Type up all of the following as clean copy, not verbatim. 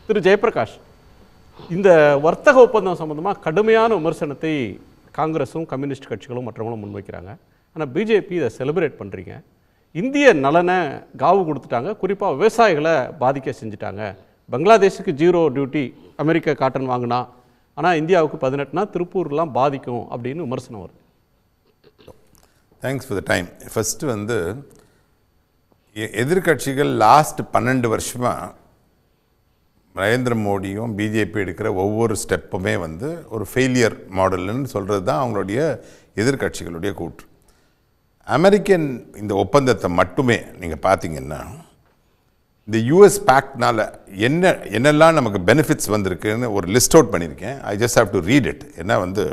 திரு ஜெயபிரகாஷ், இந்த வர்த்தக ஒப்பந்தம் சம்பந்தமாக கடுமையான விமர்சனத்தை காங்கிரஸும் கம்யூனிஸ்ட் கட்சிகளும் மற்றவங்களும் முன்வைக்கிறாங்க. ஆனால் பிஜேபி இதை செலிப்ரேட் பண்ணுறீங்க. இந்திய நலனை காவு கொடுத்துட்டாங்க, குறிப்பாக விவசாயிகளை பாதிக்க செஞ்சுட்டாங்க. பங்களாதேஷுக்கு 0 டியூட்டி அமெரிக்கா காட்டன் வாங்கினா, ஆனால் இந்தியாவுக்கு 18னா திருப்பூர்லாம் பாதிக்கும் அப்படின்னு விமர்சனம் வருது. Thanks for the time. First வந்து எதிர்கட்சிகள் லாஸ்ட் 12 வருஷமாக நரேந்திர மோடியும் பிஜேபி எடுக்கிற ஒவ்வொரு ஸ்டெப்புமே வந்து ஒரு ஃபெயிலியர் மாடல்னு சொல்கிறது தான் அவங்களுடைய எதிர்கட்சிகளுடைய கூற்று. அமெரிக்கன் இந்த ஒப்பந்தத்தை மட்டுமே நீங்கள் பார்த்தீங்கன்னா, இந்த யூஎஸ் பேக்ட்னால என்னெல்லாம் நமக்கு பெனிஃபிட்ஸ் வந்திருக்குன்னு ஒரு லிஸ்ட் அவுட் பண்ணியிருக்கேன். I just have to read it. ஏன்னா வந்து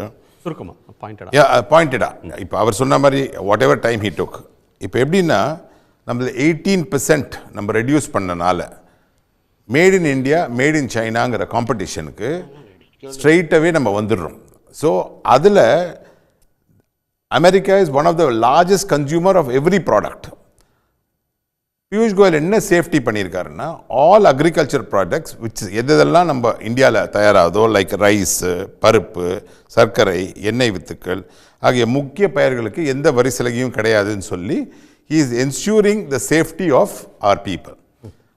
பாயிண்டடாக இப்போ அவர் சொன்ன மாதிரி whatever time he took, இப்போ எப்படின்னா நம்மள 18% நம்ம ரெடியூஸ் பண்ணனால made in India made in சைனாங்கிற காம்படிஷனுக்கு ஸ்ட்ரெயிட்டாகவே நம்ம வந்துடுறோம். ஸோ அதில் America is one of the largest consumer of every product. Piyush Goyal என்ன சேஃப்டி பண்ணியிருக்காருன்னா, ஆல் அக்ரிகல்ச்சர் ப்ராடக்ட்ஸ் எதெல்லாம் நம்ம இந்தியாவில் தயாராகுதோ, லைக் ரைஸு, பருப்பு, சர்க்கரை, எண்ணெய் வித்துக்கள் ஆகிய முக்கிய பயிர்களுக்கு எந்த வரி சலுகையும் கிடையாதுன்னு சொல்லி he is ensuring the safety of our people.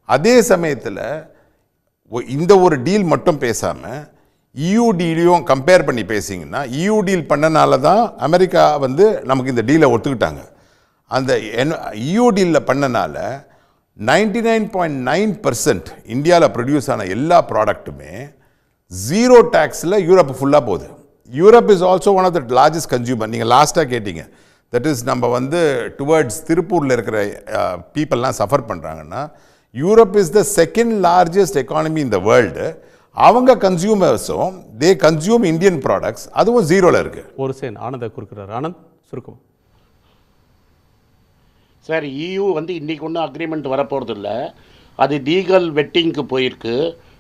அதே சமயத்தில் இந்த ஒரு டீல் மட்டும் பேசாமல் EU டீலையும் கம்பேர் பண்ணி பேசிங்கன்னா, EU டீல் பண்ணனால தான் அமெரிக்கா வந்து நமக்கு இந்த டீலை ஒத்துக்கிட்டாங்க. அந்த EU டீலில் பண்ணனால 99.9% இந்தியாவில் ப்ரொடியூஸ் ஆன எல்லா ப்ராடக்ட்டுமே 0 டேக்ஸில் யூரோப் ஃபுல்லாக போகுது. Europe is also one of the largest consumer. நீங்கள் லாஸ்ட்டாக கேட்டீங்க, தட் இஸ் நம்ம வந்து டுவர்ட்ஸ் திருப்பூரில் இருக்கிற பீப்புளெலாம் சஃபர் பண்ணுறாங்கன்னா, Europe is the second largest economy in the world. அவங்க கன்சியூமர்ஸும் தே கன்சியூம் இந்தியன் ப்ராடக்ட்ஸ், அதுவும் 0ல் இருக்குது. ஒரு சேன் ஆனந்த கொடுக்குறாரு. ஆனந்த் சுருக்கம் சார். EU வந்து இன்றைக்கி ஒன்றும் அக்ரிமெண்ட் வரப்போகிறது இல்லை. அது லீகல் வெட்டிங்க்கு போயிருக்கு.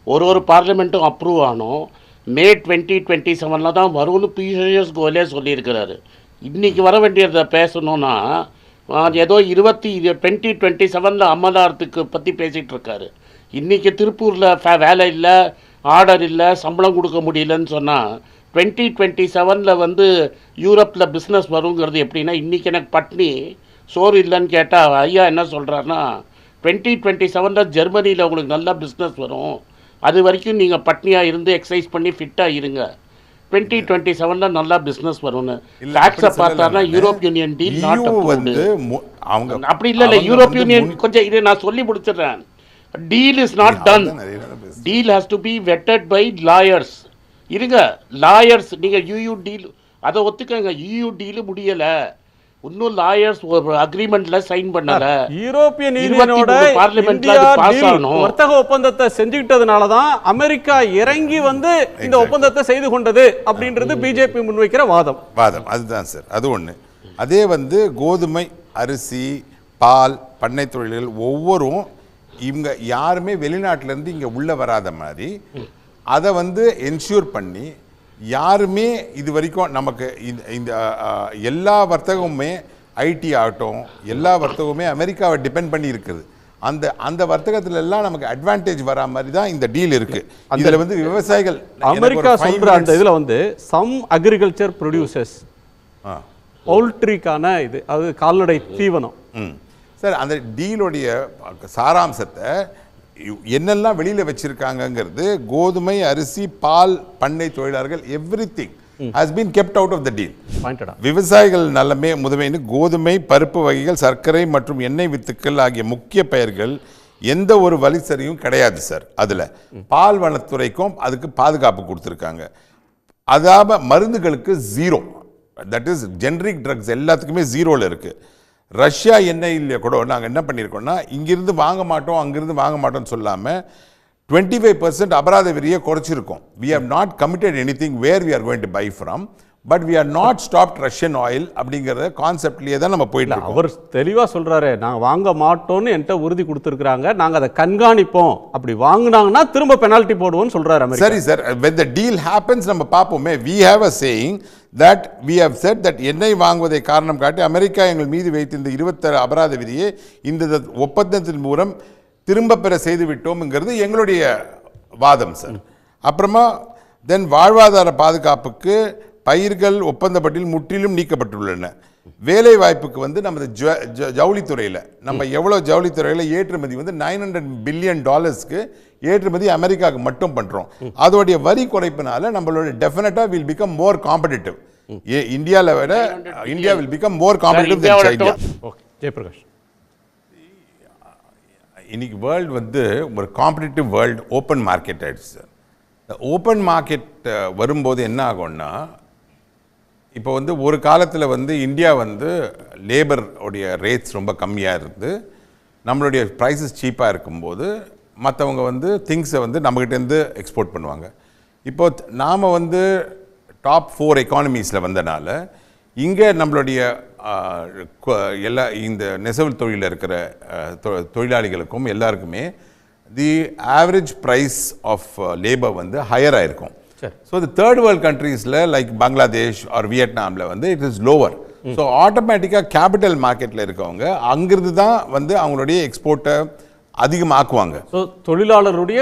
ஒரு பார்லிமெண்ட்டும் அப்ரூவ் ஆனோம். மே 2027 தான் வரும்னு பியூஷ் கோயலே சொல்லியிருக்கிறாரு. இன்றைக்கி வர வேண்டியதை பேசணுன்னா ஏதோ 2027 அமலாரத்துக்கு பற்றி பேசிகிட்டு இருக்காரு. இன்றைக்கி திருப்பூரில் வேலை இல்லை, ஆர்டர் இல்லை, சம்பளம் கொடுக்க முடியலன்னு சொன்னால் 2027 வந்து யூரோப்பில் பிஸ்னஸ் வருங்கிறது எப்படின்னா, இன்றைக்கி எனக்கு பட்னி சோறு இல்லைன்னு கேட்டால் ஐயா என்ன சொல்கிறாருன்னா, 2027 ஜெர்மனியில் உங்களுக்கு நல்லா பிஸ்னஸ் வரும், அது வரைக்கும் நீங்கள் பட்னியாக இருந்து எக்ஸசைஸ் பண்ணி ஃபிட்டாக இருங்க, 2027 நல்லா பிஸ்னஸ் வரும்னு. ஃபேக்ட்ஸை பார்த்தாருன்னா Europe union deal not approved. அப்படி இல்லை யூரோப் யூனியன் கொஞ்சம் இதை நான் சொல்லி முடிச்சிடுறேன். Deal is not done. Deal has to be vetted by lawyers. இருங்க, லாயர்ஸ் நீங்கள் EU டீல் அதை ஒத்துக்கங்க. EU டீல் முடியலை, இன்னும் லாயர்ஸ் ஒரு அக்ரிமெண்ட்ல சைன் பண்ணல. யூரோப்பியன் யூனியனோட பார்லிமெண்ட்ல பாஸ் ஆகணும். வர்த்தக ஒப்பந்தத்தை செஞ்சுக்கிட்டதுனால தான் அமெரிக்கா இறங்கி வந்து இந்த ஒப்பந்தத்தை செய்து கொண்டது அப்படின்றது பிஜேபி முன்வைக்கிற வாதம். அதுதான் சார், அது ஒன்று. அதே வந்து கோதுமை, அரிசி, பால், பண்ணை தொழில்கள் ஒவ்வொரும் இவங்க யாருமே வெளிநாட்டிலேருந்து இங்கே உள்ளே வராத மாதிரி அதை வந்து என்ஷூர் பண்ணி யாருமே இது வரைக்கும் நமக்கு இந்த எல்லா வர்த்தகமுமே ஐடி ஆகட்டும், எல்லா வர்த்தகமுமே அமெரிக்காவை டிபெண்ட் பண்ணி இருக்குது. அந்த வர்த்தகத்துல எல்லாம் நமக்கு அட்வான்டேஜ் வரா மாதிரி தான் இந்த டீல் இருக்கு. இதுல வந்து விவசாயிகள் அமெரிக்கா சொல்ற அந்த இதுல வந்து சம் அக்ரிகல்ச்சர் ப்ரொடியூசர்ஸ் பவுல்ட்ரிக்கான இது, அது கால்நடை தீவனம் சார், அந்த டீலுடைய சாராம்சத்தை என்னெல்லாம் வெளியில் வச்சிருக்காங்கிறது கோதுமை, அரிசி, பால், பண்ணை தொழிலாளர்கள் everything has been kept out of the deal. விவசாயிகள் நலமே முதன்மைன்னு கோதுமை, பருப்பு வகைகள், சர்க்கரை மற்றும் எண்ணெய் வித்துக்கள் ஆகிய முக்கிய பயிர்கள் எந்த ஒரு வழிசரியும் கிடையாது சார். அதில் பால் வனத்துறைக்கும் அதுக்கு பாதுகாப்பு கொடுத்துருக்காங்க. அதாவது மருந்துகளுக்கு 0, தட் இஸ் ஜெனரிக் ட்ரக்ஸ் எல்லாத்துக்குமே 0ல் இருக்குது. ரஷ்யா எண்ணெயில் கூட நாங்கள் என்ன பண்ணியிருக்கோம்னா, இங்கிருந்து வாங்க மாட்டோம் அங்கிருந்து வாங்க மாட்டோம்னு சொல்லாமல் 25% அபராத வரியை குறைச்சிருக்கோம். We have not committed anything where we are going to buy from, but we are not stopped Russian oil அப்படிங்கிற கான்செப்ட்லேயே தான் நம்ம போயிட்டு இருக்கோம். அவர் தெளிவாக சொல்கிறாரு, நாங்கள் வாங்க மாட்டோம்னு என்கிட்ட உறுதி கொடுத்துருக்குறாங்க, நாங்கள் அதை கண்காணிப்போம், அப்படி வாங்கினாங்கன்னா திரும்ப பெனால்ட்டி போடுவோம்னு சொல்கிறாரு. சரி sir, when the deal happens நம்ம பார்ப்போமே. we have a saying that we have said that எண்ணெய் வாங்குவதை காரணம் காட்டி அமெரிக்கா எங்கள் மீது வைத்த இந்த 26 அபராத விதியை இந்த ஒப்பந்தத்தின் மூலம் திரும்ப பெற செய்து விட்டோம்ங்கிறது எங்களுடைய வாதம் சார். அப்புறமா தென் வாழ்வாதார பாதுகாப்புக்கு பயிர்கள் ஒப்பந்த பட்டியல் முற்றிலும் நீக்கப்பட்டுள்ளன. வேலை வாய்ப்புக்கு வந்து நமது ஜவுளித்துறையில் நம்ம எவ்வளோ ஜவுளித்துறையில் ஏற்றுமதி வந்து $900 பில்லியன் ஏற்றுமதி அமெரிக்காவுக்கு மட்டும் பண்ணுறோம். அதோடைய வரி குறைப்பினால நம்மளோட டெஃபினட்டாக வில் பிகம் மோர் காம்படிட்டிவ். இந்தியாவில் விட India will become more competitive then China. Okay Jayaprakash, இன்னைக்கு வேர்ல்டு வந்து ஒரு காம்படிட்டிவ் வேர்ல்டு, ஓப்பன் மார்க்கெட் ஆயிடுச்சு சார். ஓப்பன் மார்க்கெட் வரும்போது என்ன ஆகும்னா, இப்போ வந்து ஒரு காலத்தில் வந்து இந்தியா வந்து லேபர் உடைய ரேட்ஸ் ரொம்ப கம்மியாக இருந்து நம்மளுடைய ப்ரைஸஸ் சீப்பாக இருக்கும்போது மற்றவங்க வந்து திங்ஸை வந்து நம்மகிட்டேருந்து எக்ஸ்போர்ட் பண்ணுவாங்க. இப்போ நாம் வந்து டாப் 4 எக்கானமிஸில் வந்தனால இங்கே நம்மளுடைய எல்லா இந்த நெசவு தொழிலில் இருக்கிற தொழிலாளிகளுக்கும் எல்லாருக்குமே the average price of labour வந்து ஹையராக இருக்கும். ஸோ தி தேர்ட் வேர்ல்ட் கண்ட்ரீஸில் லைக் பங்களாதேஷ் ஆர் வியட்நாமில் வந்து இட் இஸ் லோவர். ஸோ ஆட்டோமேட்டிக்காக கேபிட்டல் மார்க்கெட்டில் இருக்கவங்க அங்கிருந்து தான் வந்து அவங்களுடைய எக்ஸ்போர்ட்டை அதிகமாக்குவாங்க. ஸோ தொழிலாளருடைய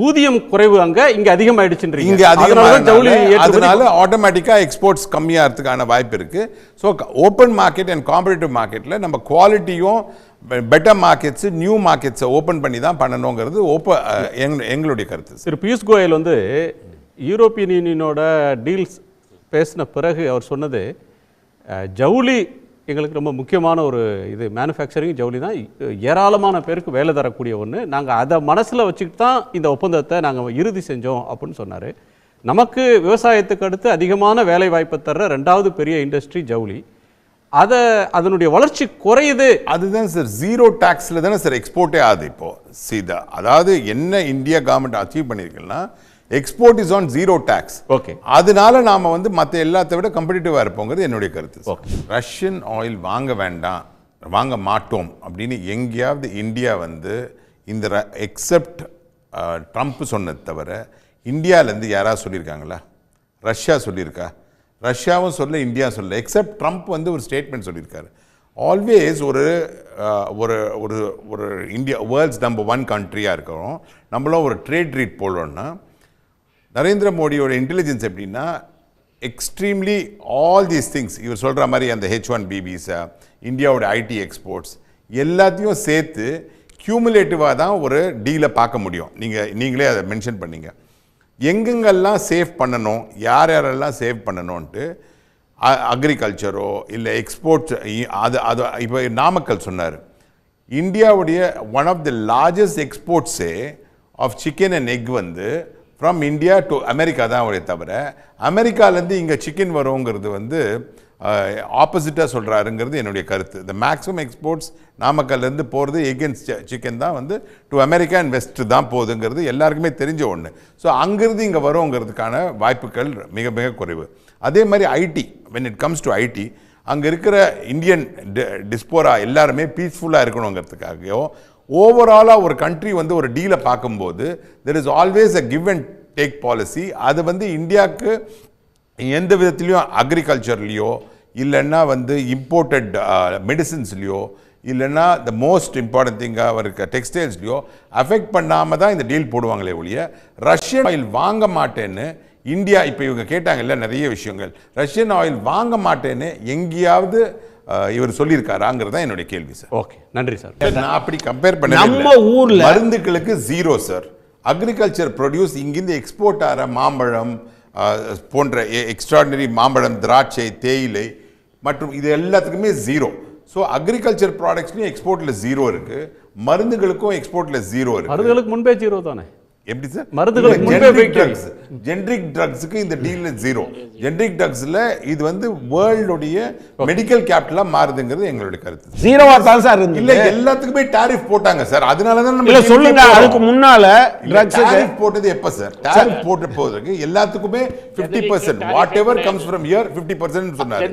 ஊதியம் குறைவு இங்கே அதிகமாயிடுச்சுன்றீங்க. இங்கே அதிகமாக அதனால ஆட்டோமேட்டிக்காக எக்ஸ்போர்ட்ஸ் கம்மியாகிறதுக்கான வாய்ப்பு இருக்குது. So open market and competitive மார்க்கெட்டில் நம்ம குவாலிட்டியும் பெட்டர் மார்க்கெட்ஸு நியூ மார்க்கெட்ஸை ஓப்பன் பண்ணி தான் பண்ணணுங்கிறது எங்களுடைய கருத்து. திரு பியூஷ் கோயல் வந்து யூரோப்பியன் யூனியனோட டீல்ஸ் பேசின பிறகு அவர் சொன்னது, ஜவுளி எங்களுக்கு ரொம்ப முக்கியமான ஒரு இது, மேனுஃபேக்சரிங் ஜவுளி தான் ஏராளமான பேருக்கு வேலை தரக்கூடிய ஒன்று, நாங்கள் அதை மனசில் வச்சுக்கிட்டு தான் இந்த ஒப்பந்தத்தை நாங்கள் இறுதி செஞ்சோம் அப்படின்னு சொன்னார். நமக்கு விவசாயத்துக்கு அடுத்து அதிகமான வேலை வாய்ப்பை தர்ற 2வது பெரிய இண்டஸ்ட்ரி ஜவுளி, அதனுடைய வளர்ச்சி குறையுது. அதுதான் சார், ஜீரோ டாக்ஸில் தானே சார் எக்ஸ்போர்ட்டே ஆகுது இப்போ சீதா. அதாவது என்ன இந்தியா கவர்மெண்ட் அச்சீவ் பண்ணியிருக்குன்னா, export is on zero tax. Okay, அதனால நாம வந்து மற்ற எல்லாத்தை விட கம்படிட்டிவாக இருப்போங்கிறது என்னுடைய கருத்து. ரஷ்யன் ஆயில் வாங்க வேண்டாம், வாங்க மாட்டோம் அப்படின்னு எங்கேயாவது இந்தியா வந்து இந்த எக்ஸப்ட் ட்ரம்ப் சொன்னது தவிர இந்தியாவிலேருந்து யாராவது சொல்லியிருக்காங்களா? ரஷ்யா சொல்லியிருக்கா? ரஷ்யாவும் சொல்ல, இந்தியா சொல்ல. எக்ஸப்ட் ட்ரம்ப் வந்து ஒரு ஸ்டேட்மெண்ட் சொல்லியிருக்காரு. ஆல்வேஸ் ஒரு ஒரு ஒரு ஒரு இந்தியா வேர்ல்ட்ஸ் நம்பர் 1 கண்ட்ரியாக இருக்கிறோம், நம்மளும் ஒரு ட்ரேட் ரீட் போடுறோன்னா, நரேந்திர மோடியோட இன்டெலிஜென்ஸ் எப்படின்னா, எக்ஸ்ட்ரீம்லி ஆல் தீஸ் திங்ஸ் இவர் சொல்கிற மாதிரி அந்த H1B விசா, இந்தியாவோட ஐடி எக்ஸ்போர்ட்ஸ் எல்லாத்தையும் சேர்த்து கியூமுலேட்டிவாக தான் ஒரு டீலை பார்க்க முடியும். நீங்களே அதை மென்ஷன் பண்ணீங்க. எங்கெங்கெல்லாம் சேவ் பண்ணணும், யாரெல்லாம் சேவ் பண்ணணும்ன்ட்டு, அக்ரிகல்ச்சரோ இல்லை எக்ஸ்போர்ட்ஸ், அது இப்போ நாமக்கல் சொன்னார், இந்தியாவுடைய ஒன் ஆஃப் தி லார்ஜஸ்ட் எக்ஸ்போர்ட்ஸே ஆஃப் சிக்கன் அண்ட் எக் வந்து ஃப்ரம் இந்தியா டு அமெரிக்கா தான் அவரே தவிர அமெரிக்காலேருந்து இங்கே சிக்கன் வருங்கிறது வந்து ஆப்போசிட்டாக சொல்கிறாருங்கிறது என்னுடைய கருத்து. இந்த மேக்ஸிமம் எக்ஸ்போர்ட்ஸ் நாமக்கல்லேருந்து போகிறது எகென்ஸ்ட் சிக்கன் தான் வந்து டு அமெரிக்கா அண்ட் வெஸ்ட் தான் போகுதுங்கிறது எல்லாருக்குமே தெரிஞ்ச ஒன்று. ஸோ அங்கேருந்து இங்கே வருங்கிறதுக்கான வாய்ப்புகள் மிக மிக குறைவு. அதே மாதிரி IT, when it comes to IT, அங்கே இருக்கிற இந்தியன் டிஸ்போரா எல்லாருமே பீஸ்ஃபுல்லாக இருக்கணுங்கிறதுக்காகவோ, ஓவராலாக ஒரு கண்ட்ரி வந்து ஒரு டீலை பார்க்கும்போது there is always a give and take policy. அது வந்து இந்தியாவுக்கு எந்த விதத்துலையும் அக்ரிகல்ச்சர்லேயோ இல்லைன்னா வந்து இம்போர்ட்டட் மெடிசின்ஸ்லையோ இல்லைன்னா த மோஸ்ட் இம்பார்ட்டன்ட் திங்காக இருக்க டெக்ஸ்டைல்ஸ்லையோ அஃபெக்ட் பண்ணாமல் தான் இந்த டீல் போடுவாங்களே ஒழிய, ரஷ்யன் ஆயில் வாங்க மாட்டேன்னு இந்தியா, இப்போ இவங்க கேட்டாங்கல்ல நிறைய விஷயங்கள், ரஷ்யன் ஆயில் வாங்க மாட்டேன்னு எங்கேயாவது இவர் சொல்லியிருக்காராங்கிறது தான் என்னுடைய கேள்வி சார். ஓகே, நன்றி சார். நான் அப்படி கம்பேர் பண்ண, நம்ம ஊர்ல மருந்துகளுக்கு ஜீரோ சார். அக்ரிகல்ச்சர் ப்ரொடியூஸ் இங்கிருந்து எக்ஸ்போர்ட் ஆகிற மாம்பழம் போன்ற எக்ஸ்ட்ராடினரி மாம்பழம், திராட்சை, தேயிலை மற்றும் இது எல்லாத்துக்குமே ஜீரோ. ஸோ அக்ரிகல்ச்சர் ப்ராடக்ட்ஸ்லையும் எக்ஸ்போர்ட்டில் ஜீரோ இருக்குது, மருந்துகளுக்கும் எக்ஸ்போர்ட்டில் ஜீரோ இருக்குது. மருந்துகளுக்கு முன்பே ஜீரோ தானே? எப்படி சார்? மருந்துகளுக்கு ஜெனரிக் ட்ரக்ஸுக்கு இந்த டீல்ல ஜீரோ. ஜெனரிக் ட்ரக்ஸ்ல இது வந்து வேர்ல்டுடைய மெடிக்கல் கேபிட்டலா மாறுதுங்கிறது எங்களுடைய கருத்து. ஜீரோவா தான் சார் இருந்தது. இல்ல, எல்லாத்துக்குமே டாரிஃப் போட்டாங்க சார். அதனால தான் இல்ல சொல்லுங்க, அதுக்கு முன்னால ட்ரக்ஸ் டாரிஃப் போட்டது எப்ப சார்? டாரிஃப் போட்ட போதுக்கு எல்லாத்துக்குமே 50%, what ever comes from here 50% சொன்னாரு.